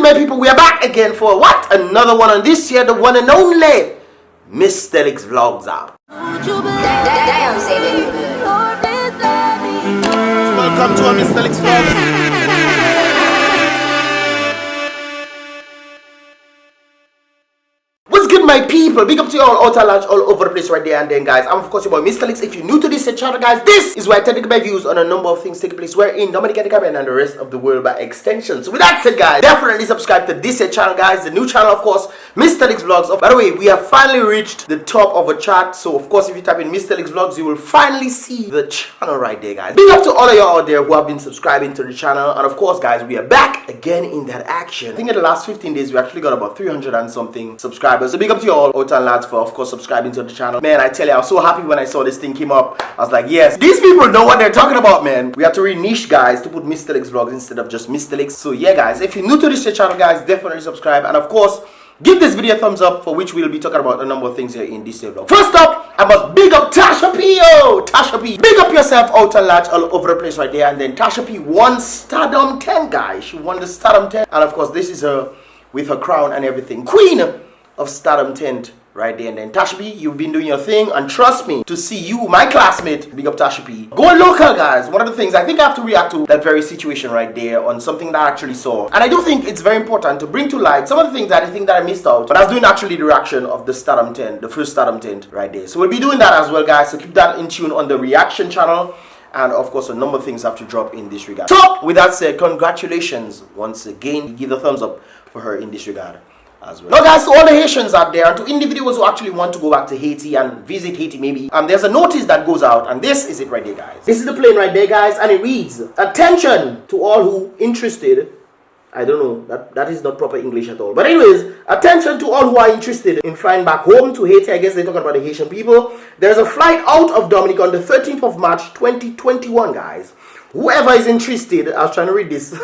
my people, we are back again for what? Another one on this year, the one and only Mystelics vlogs out. Damn, say Welcome to our Mystelics vlogs. What's good, my people? Big up to you all out and large all over the place right there and then, guys. I'm of course your boy Mystelics. If you're new to this channel, guys, this is where I take my views on a number of things taking place where in Dominica and the rest of the world by extension. So with that said, guys, definitely subscribe to this channel, guys. The new channel, of course, Mystelics vlogs. By the way, we have finally reached the top of a chart. So of course, if you type in Mystelics vlogs, you will finally see the channel right there, guys. Big up to all of y'all out there who have been subscribing to the channel. And of course, guys, we are back again in that action. I think in the last 15 days, we actually got about 300 and something subscribers. So big up to you all out and lads for of course subscribing to the channel. Man, I tell you, I was so happy when I saw this thing came up. I was like, yes, these people know what they're talking about, man. We have to really niche, guys, to put Mystelics vlogs instead of just Mystelics. So yeah, guys, if you're new to this channel, guys, definitely subscribe. And of course, give this video a thumbs up, for which we'll be talking about a number of things here in this vlog. First up, I must big up Tasha P. Oh, Tasha P. Big up yourself out and large all over the place right there. And then Tasha P won Stardom Tent, guys. She won the Stardom Tent. And of course, this is her with her crown and everything. Queen of Stardom Tent right there. And then Tasha P, you've been doing your thing, and trust me, to see you, my classmate, big up Tasha P, go local, guys. One of the things I think I have to react to that very situation right there on something that I actually saw, and I do think it's very important to bring to light some of the things that I think that I missed out when I was doing actually the reaction of the Stardom Tent, the first Stardom Tent right there. So we'll be doing that as well, guys, so keep that in tune on the reaction channel. And of course, a number of things have to drop in this regard. So with that said, congratulations once again. Give the thumbs up for her in this regard as well. Now, guys, to all the Haitians out there and to individuals who actually want to go back to Haiti and visit Haiti maybe, there's a notice that goes out, and this is it right there, guys. This is the plane right there, guys, and it reads, attention to all who interested. I don't know, that is not proper English at all. But anyways, attention to all who are interested in flying back home to Haiti. I guess they're talking about the Haitian people. There's a flight out of Dominica on the 13th of March 2021, guys. Whoever is interested, I was trying to read this.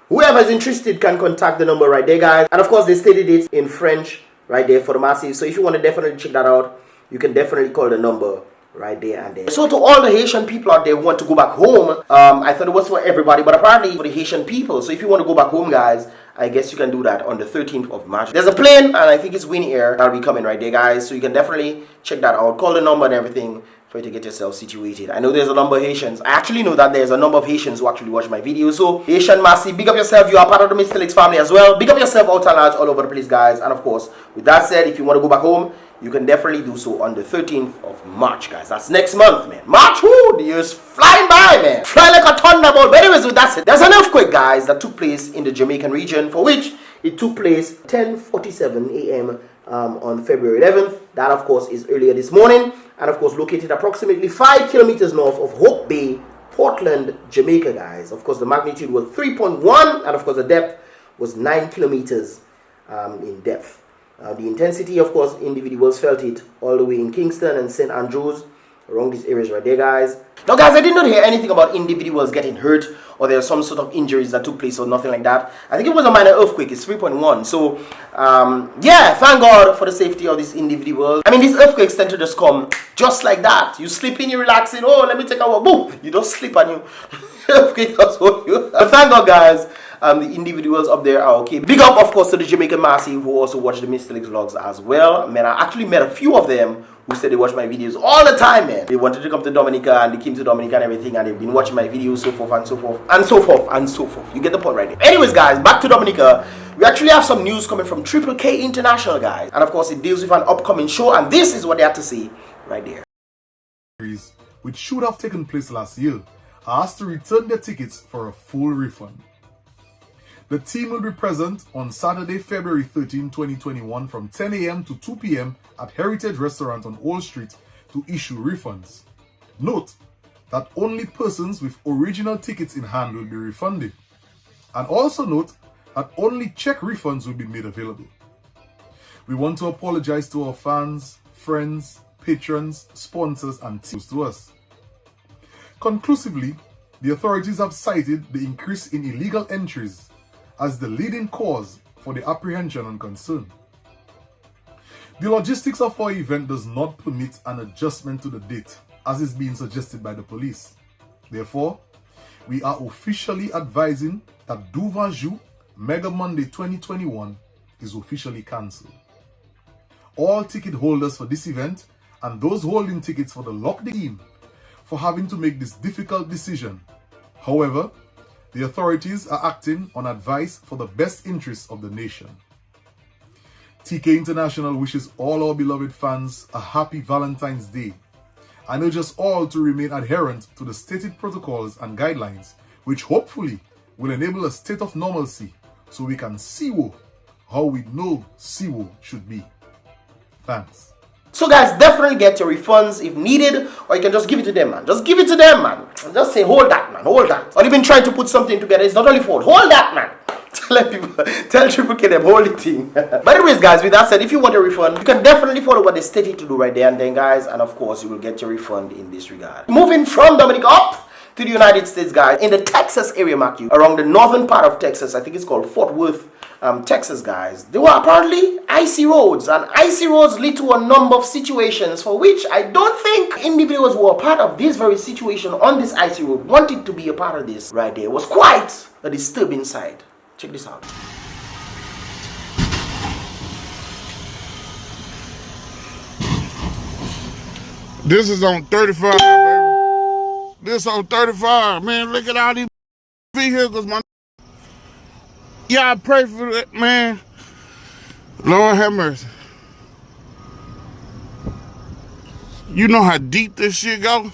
Whoever is interested can contact the number right there, guys. And of course, they stated it in French right there for the masses. So if you want to definitely check that out, you can definitely call the number right there and there. So to all the Haitian people out there who want to go back home, I thought it was for everybody, but apparently for the Haitian people. So if you want to go back home, guys, I guess you can do that on the 13th of March. There's a plane, and I think it's Win Air that'll be coming right there, guys. So you can definitely check that out. Call the number and everything for you to get yourself situated. I know there's a number of Haitians. I actually know that there's a number of Haitians who actually watch my videos. So Haitian Massive, big up yourself. You are part of the Mystelics family as well. Big up yourself out and large all over the place, guys. And of course, with that said, if you want to go back home, you can definitely do so on the 13th of March, guys. That's next month, man. March, whoo, the year's flying by, man. Fly like a thunderbolt. But anyways, with that said, there's an earthquake, guys, that took place in the Jamaican region, for which it took place 10:47 a.m. On February 11th. That, of course, is earlier this morning. And, of course, located approximately 5 kilometers north of Hope Bay, Portland, Jamaica, guys. Of course, the magnitude was 3.1, and, of course, the depth was 9 kilometers in depth. The intensity, of course, individuals felt it all the way in Kingston and St. Andrews, around these areas right there, guys. Now, guys, I did not hear anything about individuals getting hurt or there's some sort of injuries that took place or nothing like that. I think it was a minor earthquake. It's 3.1. So, yeah, thank God for the safety of these individuals. I mean, these earthquakes tend to just come just like that. You sleep in, you relax in. Oh, let me take a walk. Boom. You don't sleep and you earthquake does hold you. But thank God, guys. The individuals up there are okay. Big up, of course, to the Jamaican Massive who also watch the Mystelics vlogs as well. Man, I actually met a few of them who said they watch my videos all the time, man. They wanted to come to Dominica, and they came to Dominica and everything, and they've been watching my videos, so forth and so forth, and so forth, and so forth. You get the point right there. Anyways, guys, back to Dominica. We actually have some news coming from Triple K International, guys. And of course, it deals with an upcoming show, and this is what they have to say right there. Which should have taken place last year, are asked to return their tickets for a full refund. The team will be present on Saturday, February 13, 2021 from 10 a.m. to 2 p.m. at Heritage Restaurant on Old Street to issue refunds. Note that only persons with original tickets in hand will be refunded. And also note that only check refunds will be made available. We want to apologize to our fans, friends, patrons, sponsors, and teams to us. Conclusively, the authorities have cited the increase in illegal entries as the leading cause for the apprehension and concern. The logistics of our event does not permit an adjustment to the date, as is being suggested by the police. Therefore, we are officially advising that Duvaju Mega Monday 2021 is officially cancelled. All ticket holders for this event and those holding tickets for the locked team for having to make this difficult decision. However, the authorities are acting on advice for the best interests of the nation. TK International wishes all our beloved fans a happy Valentine's Day and urge us all to remain adherent to the stated protocols and guidelines, which hopefully will enable a state of normalcy so we can see how we know see should be. Thanks. So guys, definitely get your refunds if needed, or you can just give it to them, man. Just give it to them, man. And just say, hold that, man, hold that. Or even trying to put something together, it's not only fault. Hold that, man. Tell Triple K them, hold the thing. But anyways, guys, with that said, if you want a refund, you can definitely follow what they stated to do right there and then, guys. And of course, you will get your refund in this regard. Moving from Dominica up to the United States, guys, in the Texas area, mark you, around the northern part of Texas, I think it's called Fort Worth, Texas, guys. There were apparently icy roads, and icy roads lead to a number of situations for which I don't think individuals who are part of this very situation on this icy road wanted to be a part of this right there. It was quite a disturbing sight. Check this out. This is on 35, baby. This on 35, man. Look at all these vehicles, man. Y'all pray for that, man. Lord have mercy. You know how deep this shit go?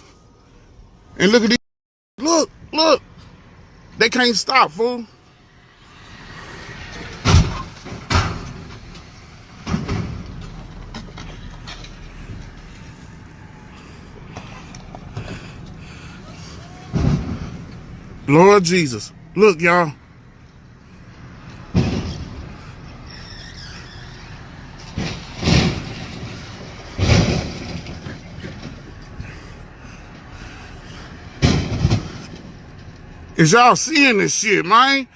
And look at these. Look. They can't stop, fool. Lord Jesus. Look, y'all. Is y'all seeing this shit, man?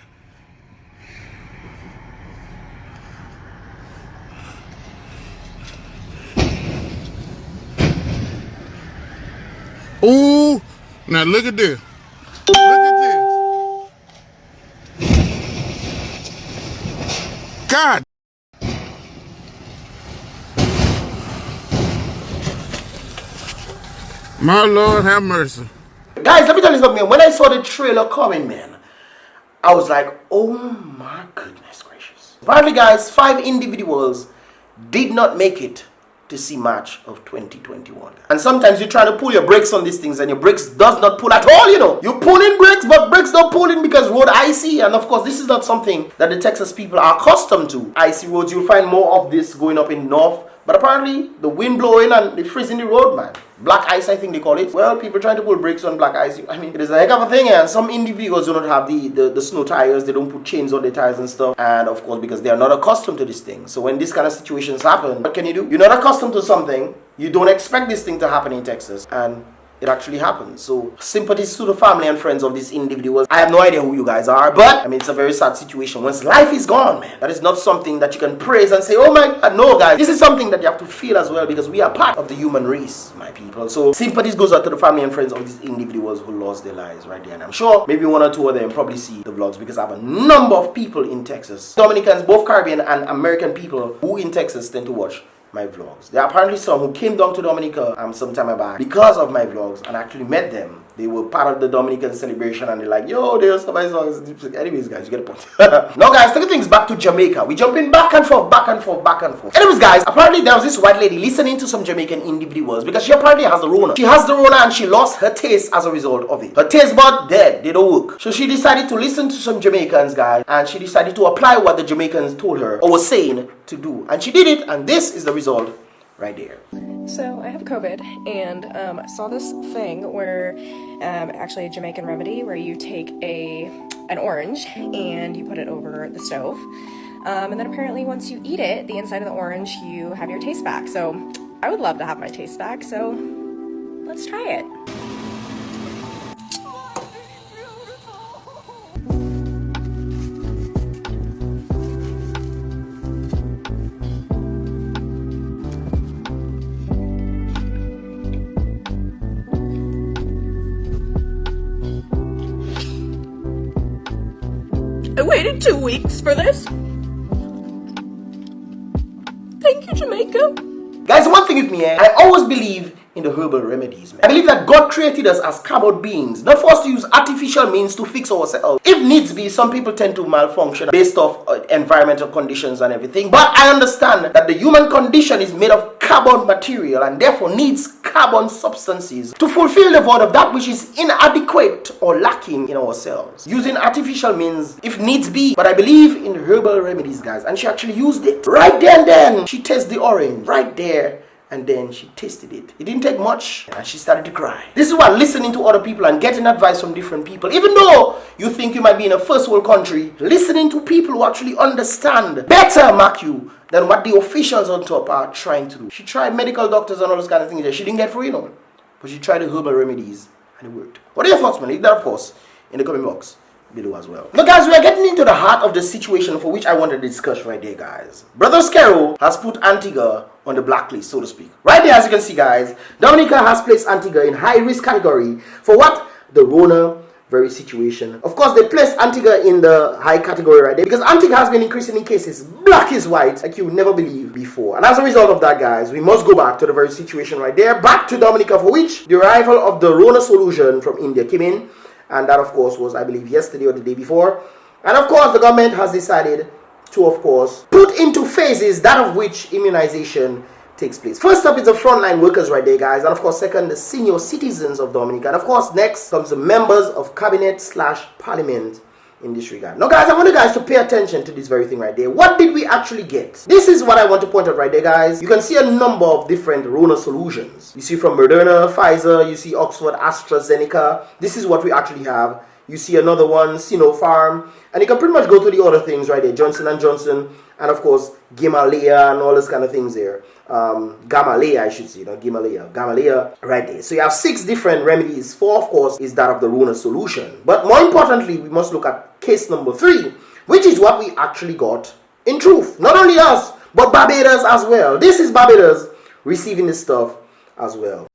Ooh, now look at this. Look at this. God. My Lord have mercy. Guys, let me tell you something. When I saw the trailer coming, man, I was like, oh my goodness gracious. Apparently, guys, 5 individuals did not make it to see March of 2021. And sometimes you try to pull your brakes on these things and your brakes does not pull at all, you know. You pull in brakes, but brakes don't pull in because road icy. And of course, this is not something that the Texas people are accustomed to. Icy roads, you'll find more of this going up in north. But apparently, the wind blowing and it freezing the road, man. Black ice, I think they call it. Well, people trying to pull brakes on black ice. I mean, it is a heck of a thing. And some individuals do not have the snow tires. They don't put chains on their tires and stuff. And of course, because they are not accustomed to this thing. So when these kind of situations happen, what can you do? You're not accustomed to something. You don't expect this thing to happen in Texas. And it actually happens. So sympathies to the family and friends of these individuals. I have no idea who you guys are, but I mean, it's a very sad situation. Once life is gone, man, that is not something that you can praise and say, oh my God, no, guys. This is something that you have to feel as well because we are part of the human race, my people. So sympathies goes out to the family and friends of these individuals who lost their lives right there. And I'm sure maybe 1 or 2 of them probably see the vlogs because I have a number of people in Texas, Dominicans, both Caribbean and American people who in Texas tend to watch my vlogs. There are apparently some who came down to Dominica some time back because of my vlogs and actually met them. They were part of the Dominican celebration and they're like, yo, there's some nice songs. Anyways, guys, you get the point. Now, guys, taking things back to Jamaica. We jumping back and forth, back and forth, back and forth. Anyways, guys, apparently there was this white lady listening to some Jamaican individuals because she apparently has the Rona. She has the Rona and she lost her taste as a result of it. Her taste bud dead, they don't work. So she decided to listen to some Jamaicans, guys, and she decided to apply what the Jamaicans told her or were saying to do. And she did it, and this is the result right there. So I have COVID and I saw this thing where actually a Jamaican remedy where you take an orange and you put it over the stove and then apparently once you eat it, the inside of the orange, you have your taste back. So I would love to have my taste back, so let's try it. Wait, waited 2 weeks for this. Thank you, Jamaica. Guys, one thing with me, I always believe in the herbal remedies. I believe that God created us as cardboard beings, not for us to use artificial means to fix ourselves. If needs be, some people tend to malfunction based off environmental conditions and everything. But I understand that the human condition is made of carbon material and therefore needs carbon substances to fulfill the void of that which is inadequate or lacking in ourselves. Using artificial means if needs be, but I believe in herbal remedies, guys, and she actually used it right there and then. She tasted the orange right there. And then she tasted it. It didn't take much and she started to cry. This is why listening to other people and getting advice from different people, even though you think you might be in a first world country, listening to people who actually understand better, mark you, than what the officials on top are trying to do. She tried medical doctors and all those kind of things that she didn't get free, but she tried the herbal remedies and it worked. What are your thoughts, man? Leave that, of course, in the comment box below as well. Now, guys, we are getting into the heart of the situation for which I want to discuss right there, guys. Brother Skero has put Antigua on the blacklist, so to speak. Right there, as you can see, guys, Dominica has placed Antigua in high-risk category for what? The Rona very situation. Of course, they placed Antigua in the high category right there because Antigua has been increasing in cases. Black is white, like you would never believe before. And as a result of that, guys, we must go back to the very situation right there. Back to Dominica, for which the arrival of the Rona solution from India came in. And that, of course, was, I believe, yesterday or the day before. And, of course, the government has decided to, of course, put into phases that of which immunization takes place. First up is the frontline workers right there, guys. And, of course, second, the senior citizens of Dominica. And, of course, next comes the members of cabinet/parliament in this regard. Now, guys, I want you guys to pay attention to this very thing right there. What did we actually get? This is what I want to point out right there, guys. You can see a number of different Rona solutions. You see from Moderna, Pfizer, you see Oxford, AstraZeneca. This is what we actually have. You see another one, Sinopharm. And you can pretty much go to the other things right there. Johnson & Johnson. And, of course, Gimalea and all those kind of things there. Gamalea, I should say, not Gimalea. Gamalea right there. So you have 6 different remedies. 4, of course, is that of the Rona solution. But more importantly, we must look at case number 3, which is what we actually got in truth. Not only us, but Barbados as well. This is Barbados receiving this stuff as well.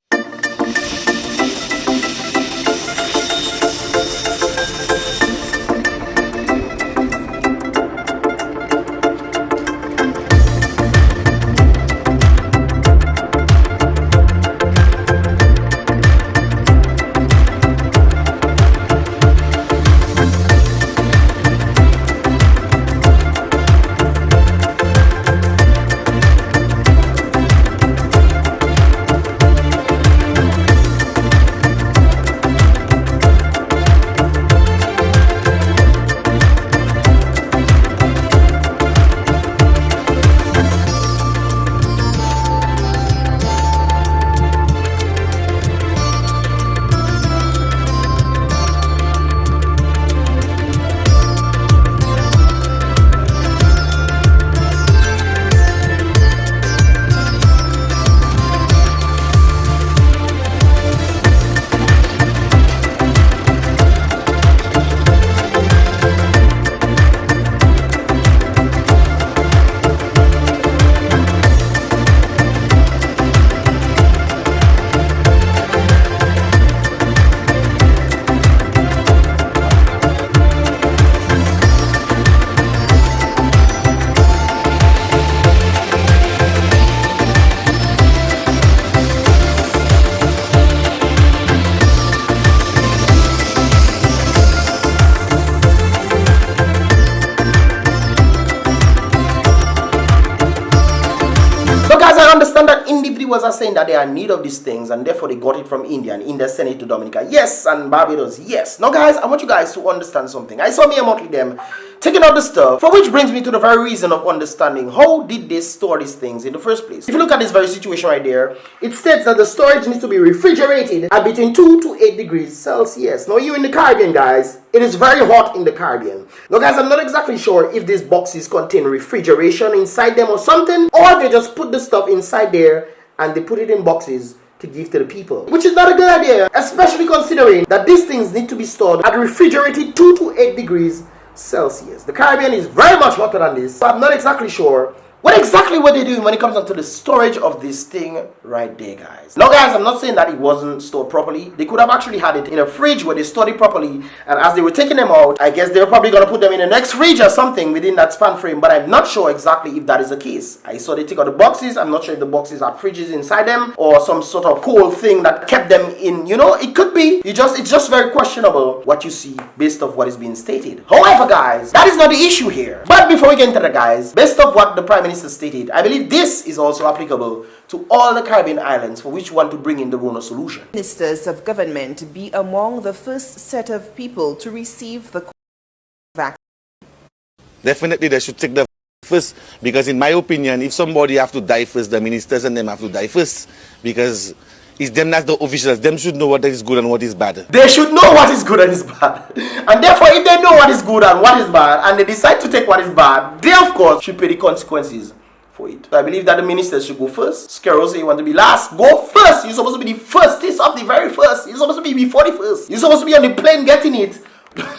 I understand that individuals are saying that they are in need of these things and therefore they got it from India and India sent it to Dominica. Yes, and Barbados. Yes. Now, guys, I want you guys to understand something. I saw me amongst them taking out the stuff, for which brings me to the very reason of understanding how did they store these things in the first place. If you look at this very situation right there, it states that the storage needs to be refrigerated at between 2 to 8 degrees Celsius. Now, you in the Caribbean, guys, it is very hot in the Caribbean. Now, guys, I'm not exactly sure if these boxes contain refrigeration inside them or something, or they just put the stuff inside there and they put it in boxes to give to the people, which is not a good idea, especially considering that these things need to be stored at refrigerated 2 to 8 degrees Celsius. The Caribbean is very much hotter than this, so I'm not exactly sure What exactly were they doing when it comes down to the storage of this thing right there, guys? Now, guys, I'm not saying that it wasn't stored properly. They could have actually had it in a fridge where they stored it properly, and as they were taking them out, I guess they were probably going to put them in the next fridge or something within that span frame, but I'm not sure exactly if that is the case. I saw they take out the boxes. I'm not sure if the boxes had fridges inside them or some sort of cool thing that kept them in, you know, it could be. It's just very questionable what you see based off what is being stated. However, guys, that is not the issue here. But before we get into that, guys, based off what the Prime Minister stated, I believe this is also applicable to all the Caribbean islands for which want to bring in the Rona solution. Ministers of government be among the first set of people to receive the vaccine. Definitely they should take the first, because in my opinion, if somebody have to die first, the ministers and them have to die first, because it's them that's the officials. Them should know what is good and what is bad. They should know what is good and is bad. And therefore, if they know what is good and what is bad, and they decide to take what is bad, they of course should pay the consequences for it. So I believe that the ministers should go first. Scarrow say you want to be last. Go first. You're supposed to be the first. This up the very first. You're supposed to be before the first. You're supposed to be on the plane getting it.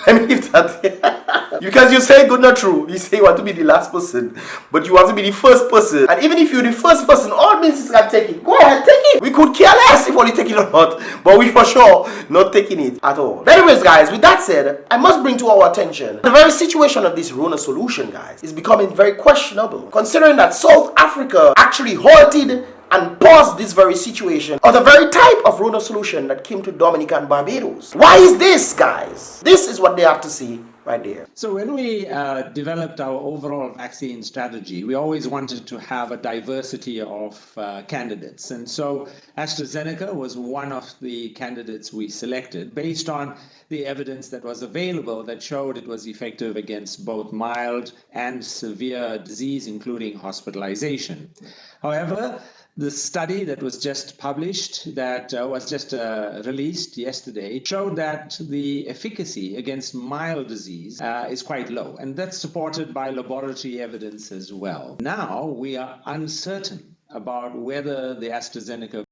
Let me leave that. Because you say good, not true. You say you want to be the last person, but you want to be the first person. And even if you're the first person, all ministers can take it. Go ahead, take it. We could care less if only take it or not, but we for sure not taking it at all. But anyways, guys, with that said, I must bring to our attention the very situation of this Rona solution, guys, is becoming very questionable, considering that South Africa actually halted and paused this very situation of the very type of Rona solution that came to Dominica and Barbados. Why is this, guys? This is what they have to see right there. So when we developed our overall vaccine strategy, we always wanted to have a diversity of candidates. And so AstraZeneca was one of the candidates we selected based on the evidence that was available that showed it was effective against both mild and severe disease, including hospitalization. However, the study that was just published, that was just released yesterday, showed that the efficacy against mild disease is quite low, and that's supported by laboratory evidence as well. Now we are uncertain about whether the AstraZeneca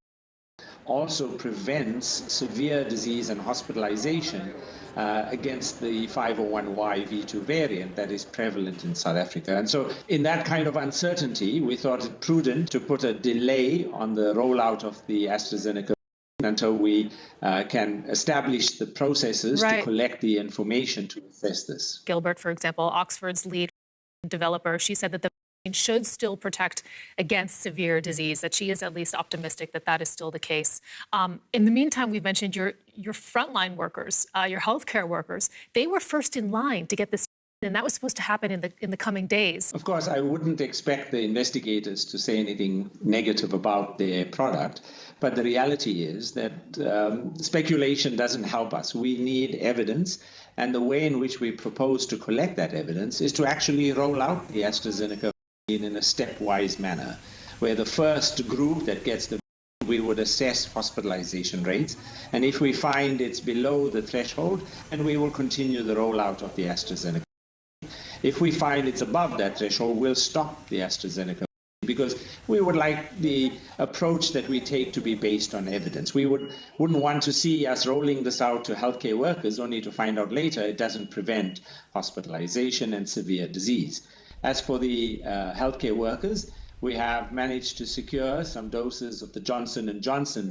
also prevents severe disease and hospitalization against the 501Y V2 variant that is prevalent in South Africa. And so in that kind of uncertainty, we thought it prudent to put a delay on the rollout of the AstraZeneca until we can establish the processes to collect the information to assess this. Gilbert, for example, Oxford's lead developer, she said that the should still protect against severe disease, that she is at least optimistic that that is still the case. In the meantime, we've mentioned your frontline workers, your healthcare workers. They were first in line to get this, and that was supposed to happen in the coming days. Of course, I wouldn't expect the investigators to say anything negative about their product, but the reality is that speculation doesn't help us. We need evidence, and the way in which we propose to collect that evidence is to actually roll out the AstraZeneca in a stepwise manner, where the first group that gets the we would assess hospitalization rates, and if we find it's below the threshold, and we will continue the rollout of the AstraZeneca. If we find it's above that threshold, we'll stop the AstraZeneca, because we would like the approach that we take to be based on evidence. We wouldn't want to see us rolling this out to healthcare workers only to find out later it doesn't prevent hospitalization and severe disease. As for the healthcare workers, we have managed to secure some doses of the Johnson & Johnson.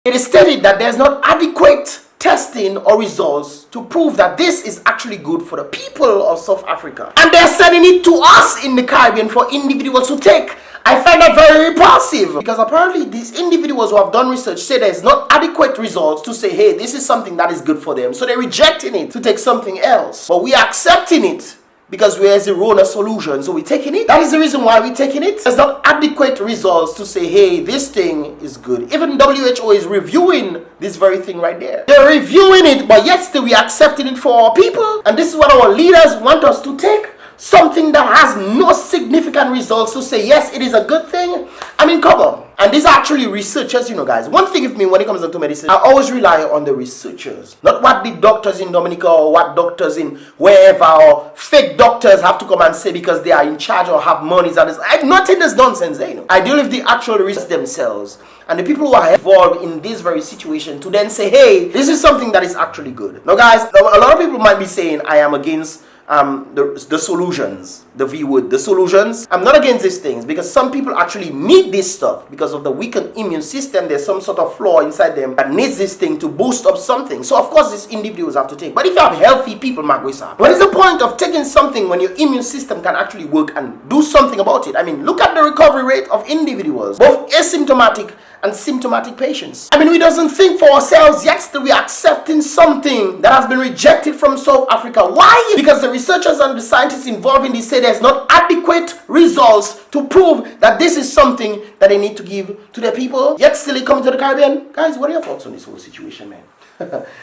It is stated that there's not adequate testing or results to prove that this is actually good for the people of South Africa. And they're sending it to us in the Caribbean for individuals to take. I find that very repulsive, because apparently these individuals who have done research say there's not adequate results to say, hey, this is something that is good for them. So they're rejecting it to take something else. But we are accepting it because there's a Rona solution, so we're taking it. That is the reason why we're taking it. There's not adequate results to say, hey, this thing is good. Even WHO is reviewing this very thing right there. They're reviewing it, but yet still we're accepting it for our people. And this is what our leaders want us to take. Something that has no significant results to say, yes, it is a good thing. I mean, come on. And these are actually researchers, you know, guys. One thing with me when it comes to medicine, I always rely on the researchers. Not what the doctors in Dominica or what doctors in wherever or fake doctors have to come and say because they are in charge or have monies. And I'm not in this nonsense, you know. I deal with the actual research themselves. And the people who are involved in this very situation to then say, hey, this is something that is actually good. Now, guys, a lot of people might be saying I am against the solutions, the V word, the solutions. I'm not against these things because some people actually need this stuff because of the weakened immune system. There's some sort of flaw inside them that needs this thing to boost up something. So of course these individuals have to take. But if you have healthy people, Magwisa, what is the point of taking something when your immune system can actually work and do something about it? I mean, look at the recovery rate of individuals, both asymptomatic and symptomatic patients. I mean, we doesn't think for ourselves, yet still we are accepting something that has been rejected from South Africa. Why? Because the researchers and the scientists involved in this say there's not adequate results to prove that this is something that they need to give to their people, yet still it coming to the Caribbean. Guys, what are your thoughts on this whole situation, man?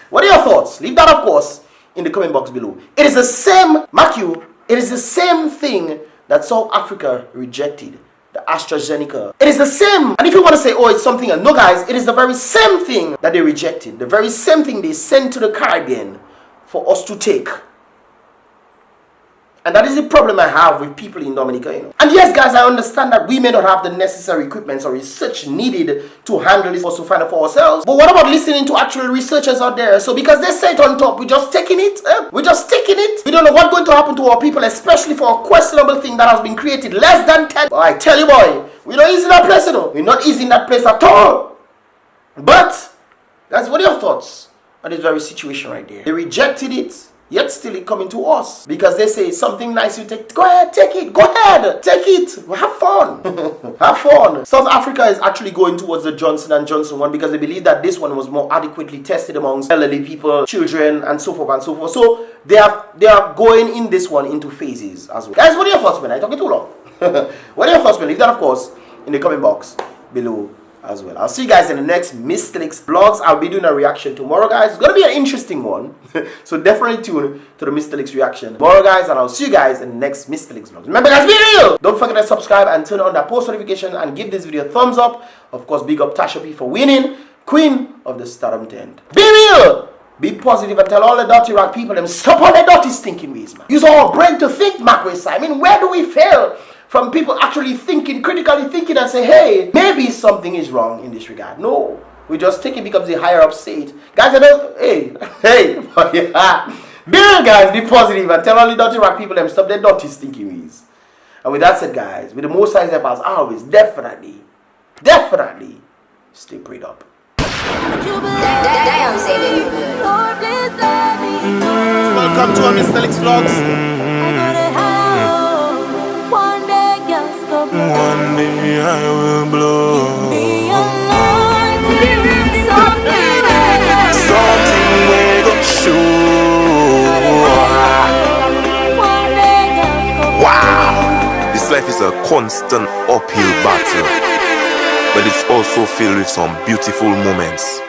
What are your thoughts? Leave that, of course, in the comment box below. It is the same, mark you, it is the same thing that South Africa rejected. The AstraZeneca. It is the same. And if you want to say, oh, it's something else, no guys, it is the very same thing that they rejected. The very same thing they sent to the Caribbean for us to take. And that is the problem I have with people in Dominica, you know. And yes, guys, I understand that we may not have the necessary equipment or research needed to handle this for us to find out for ourselves. But what about listening to actual researchers out there? So because they say it on top, we're just taking it. We're just taking it. We don't know what's going to happen to our people, especially for a questionable thing that has been created less than 10. But I tell you, boy, we're not easy in that place, you know. We're not easy in that place at all. But, guys, what are your thoughts on this very situation right there? They rejected it. Yet still it coming to us because they say something nice you take. Go ahead, take it. Go ahead, take it. Have fun. Have fun. South Africa is actually going towards the Johnson & Johnson one because they believe that this one was more adequately tested amongst elderly people, children, and so forth and so forth. So they are going in this one into phases as well. Guys, what are your thoughts, man? I talking too long. What are your thoughts, man? Leave that, of course, in the comment box below as well. I'll see you guys in the next Mystelics vlogs. I'll be doing a reaction tomorrow, guys. It's gonna be an interesting one. So definitely tune to the Mystelics reaction tomorrow, guys, and I'll see you guys in the next Mystelics vlogs. Remember, guys, be real! Don't forget to subscribe and turn on that post notification and give this video a thumbs up. Of course, big up Tasha P for winning Queen of the Stardom Tent. Be real! Be positive and tell all the dirty rock people them stop all the dirty stinking ways, man. Use our brain to think, Macway. I mean, where do we fail? From people actually thinking, critically thinking and say, hey, maybe something is wrong in this regard. No, we just take it because the higher up state. Guys, I don't, hey, be real, guys, be positive and tell all the dirty rock people them stop their dirty stinking ways. And with that said, guys, with the most size as always, definitely stay prayed up. Damn, say Welcome to our Mystelics vlogs. One day I will blow. Something we gon' show. Wow, this life is a constant uphill battle, but it's also filled with some beautiful moments.